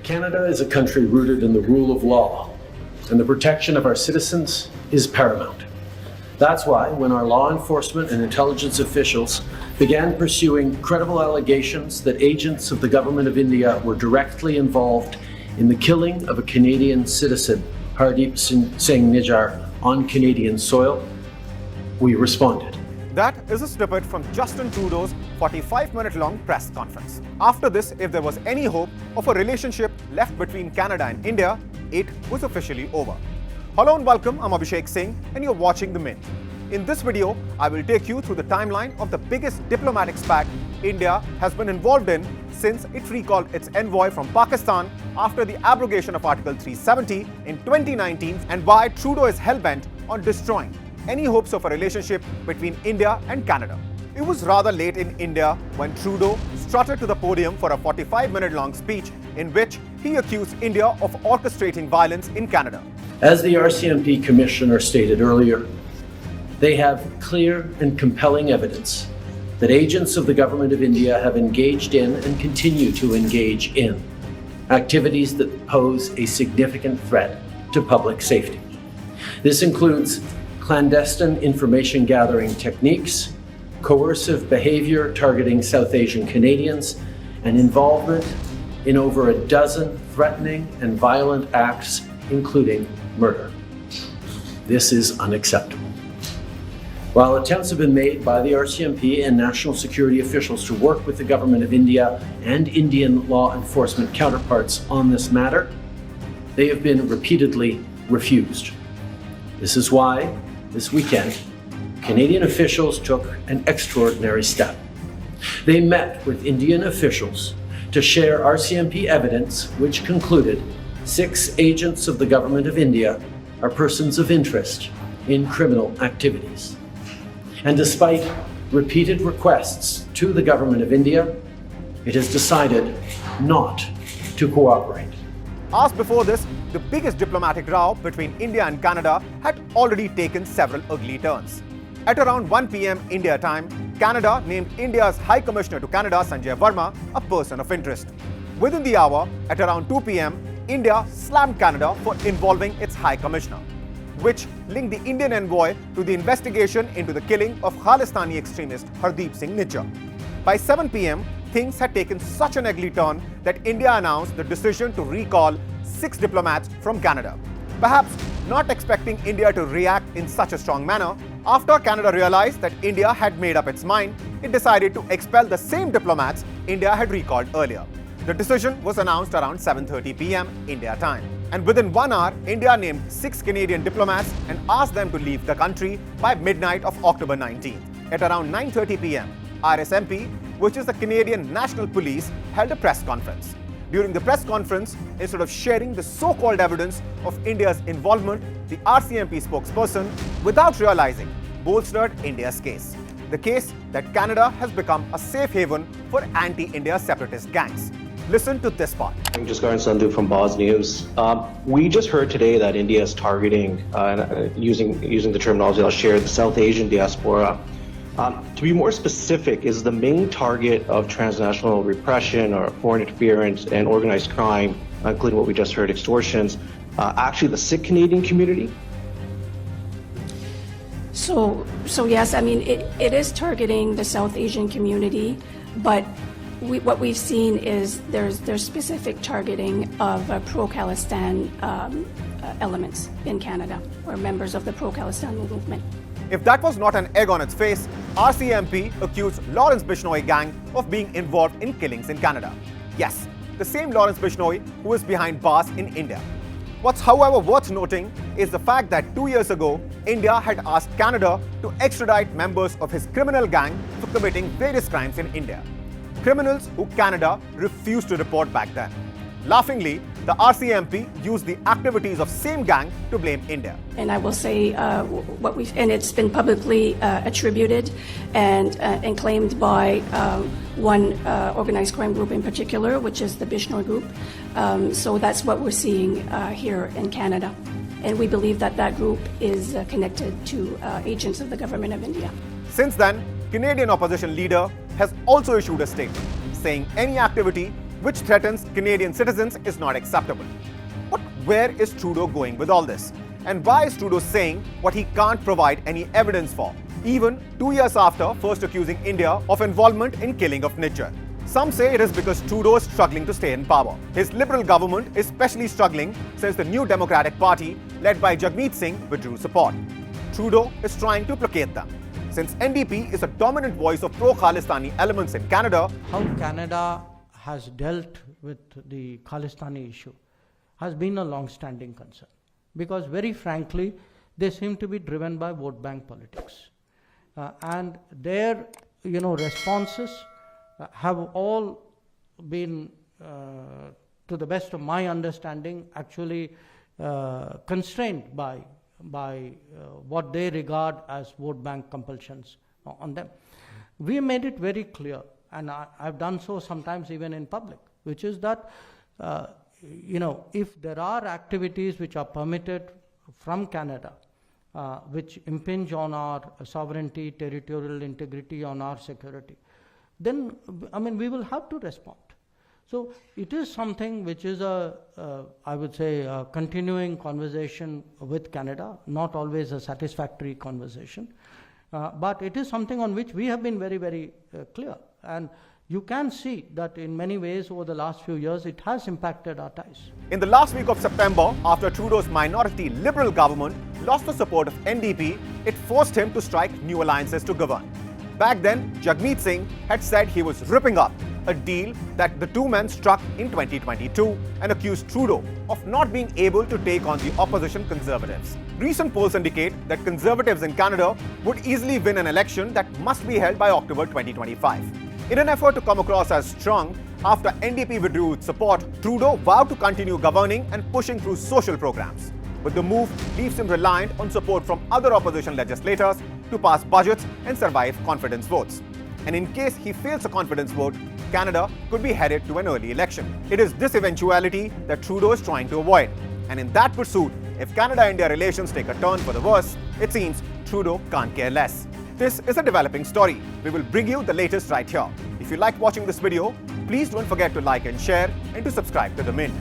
Canada is a country rooted in the rule of law, and the protection of our citizens is paramount. That's why, when our law enforcement and intelligence officials began pursuing credible allegations that agents of the Government of India were directly involved in the killing of a Canadian citizen, Hardeep Singh Nijjar, on Canadian soil, we responded. That is a snippet from Justin Trudeau's 45-minute-long press conference. After this, if there was any hope of a relationship left between Canada and India, it was officially over. Hello and welcome, I'm Abhishek Singh and you're watching The Mint. In this video, I will take you through the timeline of the biggest diplomatic spat India has been involved in since it recalled its envoy from Pakistan after the abrogation of Article 370 in 2019 and why Trudeau is hell-bent on destroying any hopes of a relationship between India and Canada. It was rather late in India when Trudeau strutted to the podium for a 45-minute-long speech in which he accused India of orchestrating violence in Canada. As the RCMP Commissioner stated earlier, they have clear and compelling evidence that agents of the Government of India have engaged in and continue to engage in activities that pose a significant threat to public safety. This includes clandestine information gathering techniques, coercive behavior targeting South Asian Canadians, and involvement in over a dozen threatening and violent acts, including murder. This is unacceptable. While attempts have been made by the RCMP and national security officials to work with the Government of India and Indian law enforcement counterparts on this matter, they have been repeatedly refused. This is why, this weekend, Canadian officials took an extraordinary step. They met with Indian officials to share RCMP evidence which concluded 6 agents of the Government of India are persons of interest in criminal activities. And despite repeated requests to the Government of India, it has decided not to cooperate. As before this, the biggest diplomatic row between India and Canada had already taken several ugly turns. At around 1 p.m. India time, Canada named India's High Commissioner to Canada, Sanjay Verma, a person of interest. Within the hour, at around 2 p.m., India slammed Canada for involving its High Commissioner, which linked the Indian envoy to the investigation into the killing of Khalistani extremist Hardeep Singh Nijjar. By 7 p.m., things had taken such an ugly turn that India announced the decision to recall 6 diplomats from Canada. Perhaps not expecting India to react in such a strong manner, after Canada realized that India had made up its mind, it decided to expel the same diplomats India had recalled earlier. The decision was announced around 7:30 p.m. India time. And within 1 hour, India named 6 Canadian diplomats and asked them to leave the country by midnight of October 19th. At around 9:30 p.m., RSMP, which is the Canadian National Police, held a press conference. During the press conference, instead of sharing the so-called evidence of India's involvement, the RCMP spokesperson, without realizing, bolstered India's case. The case that Canada has become a safe haven for anti-India separatist gangs. Listen to this part. I'm just Garan Sandhu from Boz News. We just heard today that India is targeting, using the terminology I'll share, the South Asian diaspora. To be more specific, is the main target of transnational repression or foreign interference and organized crime, including what we just heard, extortions, actually the Sikh Canadian community? So yes, I mean, it is targeting the South Asian community, but what we've seen is there's specific targeting of pro-Khalistan elements in Canada, or members of the pro-Khalistan movement. If that was not an egg on its face, RCMP accused Lawrence Bishnoi gang of being involved in killings in Canada. Yes, the same Lawrence Bishnoi who is behind bars in India. What's however worth noting is the fact that 2 years ago, India had asked Canada to extradite members of his criminal gang for committing various crimes in India. Criminals who Canada refused to report back then. Laughingly, the RCMP used the activities of same gang to blame India. And I will say and it's been publicly attributed and claimed by one organized crime group in particular, which is the Bishnoi group. So that's what we're seeing here in Canada. And we believe that that group is connected to agents of the Government of India. Since then, Canadian opposition leader has also issued a statement saying any activity which threatens Canadian citizens, is not acceptable. But where is Trudeau going with all this? And why is Trudeau saying what he can't provide any evidence for, even 2 years after first accusing India of involvement in killing of Niger? Some say it is because Trudeau is struggling to stay in power. His Liberal government is especially struggling since the New Democratic Party, led by Jagmeet Singh, withdrew support. Trudeau is trying to placate them. Since NDP is a dominant voice of pro-Khalistani elements in Canada, how Canada has dealt with the Khalistani issue has been a long-standing concern. Because very frankly, they seem to be driven by vote bank politics. And their responses have all been, to the best of my understanding, actually constrained by what they regard as vote bank compulsions on them. We made it very clear, and I've done so sometimes even in public, which is that if there are activities which are permitted from Canada, which impinge on our sovereignty, territorial integrity, on our security, then we will have to respond. So it is something which is I would say, a continuing conversation with Canada, not always a satisfactory conversation, but it is something on which we have been very, very clear. And you can see that in many ways over the last few years, it has impacted our ties. in the last week of September, after Trudeau's minority Liberal government lost the support of NDP, it forced him to strike new alliances to govern. Back then, Jagmeet Singh had said he was ripping up a deal that the two men struck in 2022 and accused Trudeau of not being able to take on the opposition Conservatives. Recent polls indicate that Conservatives in Canada would easily win an election that must be held by October 2025. In an effort to come across as strong, after NDP withdrew its support, Trudeau vowed to continue governing and pushing through social programs. But the move leaves him reliant on support from other opposition legislators to pass budgets and survive confidence votes. And in case he fails a confidence vote, Canada could be headed to an early election. It is this eventuality that Trudeau is trying to avoid. And in that pursuit, if Canada-India relations take a turn for the worse, it seems Trudeau can't care less. This is a developing story. We will bring you the latest right here. If you liked watching this video, please don't forget to like and share and to subscribe to The Mint.